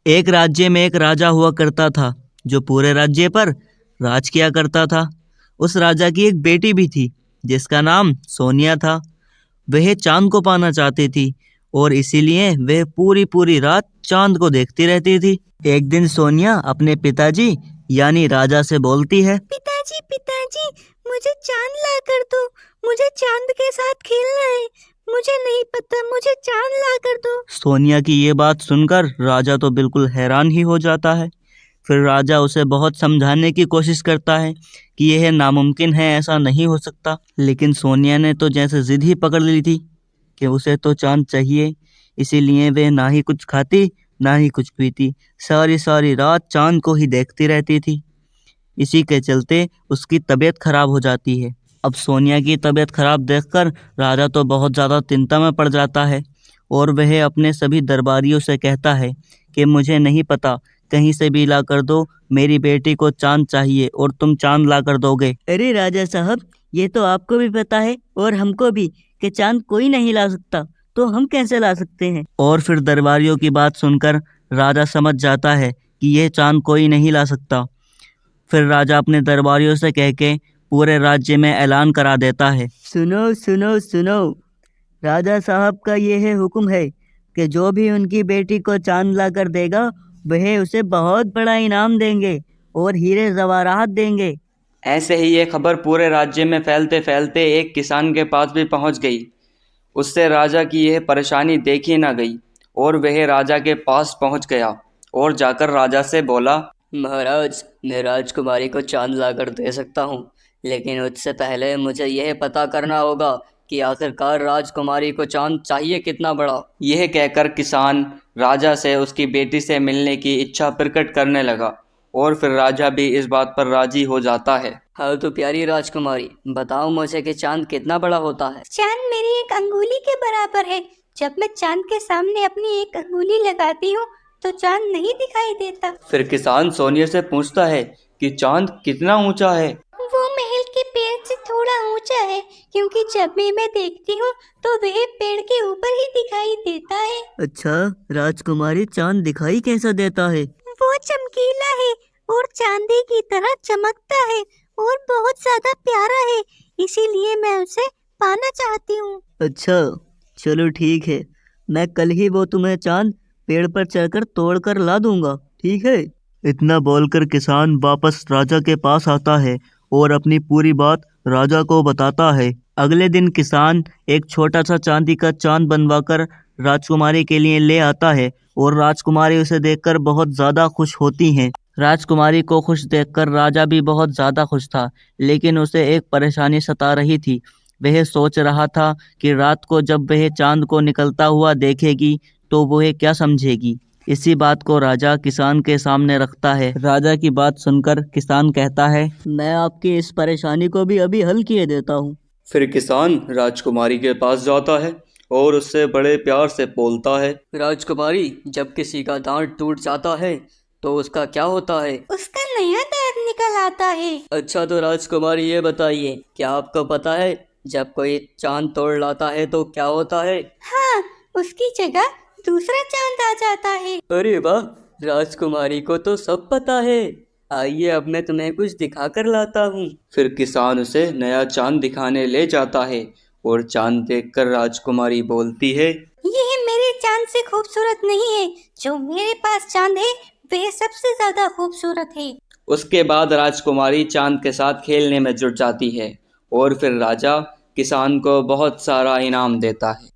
एक राज्य में एक राजा हुआ करता था जो पूरे राज्य पर राज किया करता था। उस राजा की एक बेटी भी थी जिसका नाम सोनिया था। वह चांद को पाना चाहती थी और इसीलिए वह पूरी पूरी रात चांद को देखती रहती थी। एक दिन सोनिया अपने पिताजी यानी राजा से बोलती है, पिताजी पिताजी, मुझे चांद ला कर दो, मुझे चांद के साथ खेलना है, मुझे नहीं पता, मुझे चांद ला कर दो। सोनिया की ये बात सुनकर राजा तो बिल्कुल हैरान ही हो जाता है। फिर राजा उसे बहुत समझाने की कोशिश करता है कि यह नामुमकिन है, ऐसा नहीं हो सकता। लेकिन सोनिया ने तो जैसे जिद ही पकड़ ली थी कि उसे तो चांद चाहिए। इसीलिए वह ना ही कुछ खाती ना ही कुछ पीती, सारी सारी रात चांद को ही देखती रहती थी। इसी के चलते उसकी तबीयत खराब हो जाती है। अब सोनिया की तबीयत खराब देखकर राजा तो बहुत ज़्यादा चिंता में पड़ जाता है और वह अपने सभी दरबारियों से कहता है कि मुझे नहीं पता, कहीं से भी ला कर दो, मेरी बेटी को चांद चाहिए और तुम चांद ला कर दोगे। अरे राजा साहब, ये तो आपको भी पता है और हमको भी कि चांद कोई नहीं ला सकता, तो हम कैसे ला सकते हैं। और फिर दरबारियों की बात सुनकर राजा समझ जाता है कि यह चांद कोई नहीं ला सकता। फिर राजा अपने दरबारियों से कह के पूरे राज्य में ऐलान करा देता है, सुनो सुनो सुनो, राजा साहब का यह हुक्म है कि जो भी उनकी बेटी को चांद ला कर देगा वह उसे बहुत बड़ा इनाम देंगे और हीरे जवाहरात देंगे। ऐसे ही ये खबर पूरे राज्य में फैलते फैलते एक किसान के पास भी पहुंच गई। उससे राजा की यह परेशानी देखी ना गई और वह राजा के पास पहुंच गया और जाकर राजा से बोला, महाराज, मैं राजकुमारी को चांद लाकर दे सकता हूँ, लेकिन उससे पहले मुझे यह पता करना होगा कि आखिरकार राजकुमारी को चांद चाहिए कितना बड़ा। यह कहकर किसान राजा से उसकी बेटी से मिलने की इच्छा प्रकट करने लगा और फिर राजा भी इस बात पर राजी हो जाता है। हाँ तो प्यारी राजकुमारी, बताओ मुझे कि चांद कितना बड़ा होता है। चांद मेरी एक अंगुली के बराबर है। जब मैं चांद के सामने अपनी एक अंगुली लगाती हूँ तो चांद नहीं दिखाई देता। फिर किसान सोनिया से पूछता है कि चांद कितना ऊंचा है। वो महल के पेड़ से थोड़ा ऊंचा है, क्योंकि जब भी मैं देखती हूँ तो वह पेड़ के ऊपर ही दिखाई देता है। अच्छा राजकुमारी, चांद दिखाई कैसा देता है। वो चमकीला है और चांदी की तरह चमकता है और बहुत ज्यादा प्यारा है, इसीलिए मैं उसे पाना चाहती हूँ। अच्छा चलो ठीक है, मैं कल ही वो तुम्हें चांद पेड़ पर चढ़कर तोड़ कर ला दूंगा, ठीक है। इतना बोलकर किसान वापस राजा के पास आता है और अपनी पूरी बात राजा को बताता है। अगले दिन किसान एक छोटा सा चांदी का चांद बनवाकर राजकुमारी के लिए ले आता है और राजकुमारी उसे देखकर बहुत ज़्यादा खुश होती हैं। राजकुमारी को खुश देखकर राजा भी बहुत ज़्यादा खुश था, लेकिन उसे एक परेशानी सता रही थी। वह सोच रहा था कि रात को जब वह चांद को निकलता हुआ देखेगी तो वह क्या समझेगी। इसी बात को राजा किसान के सामने रखता है। राजा की बात सुनकर किसान कहता है, मैं आपकी इस परेशानी को भी अभी हल किए देता हूँ। फिर किसान राजकुमारी के पास जाता है और उससे बड़े प्यार से बोलता है, राजकुमारी, जब किसी का दांत टूट जाता है तो उसका क्या होता है। उसका नया दांत निकल आता है। अच्छा तो राजकुमारी ये बताइए, क्या आपको पता है जब कोई चांद तोड़ लाता है तो क्या होता है। हाँ, उसकी जगह दूसरा चांद आ जाता है। अरे वाह, राजकुमारी को तो सब पता है। आइए अब मैं तुम्हें कुछ दिखा कर लाता हूँ। फिर किसान उसे नया चांद दिखाने ले जाता है और चांद देखकर राजकुमारी बोलती है, यह मेरे चांद से खूबसूरत नहीं है, जो मेरे पास चांद है वह सबसे ज्यादा खूबसूरत है। उसके बाद राजकुमारी चांद के साथ खेलने में जुट जाती है और फिर राजा किसान को बहुत सारा इनाम देता है।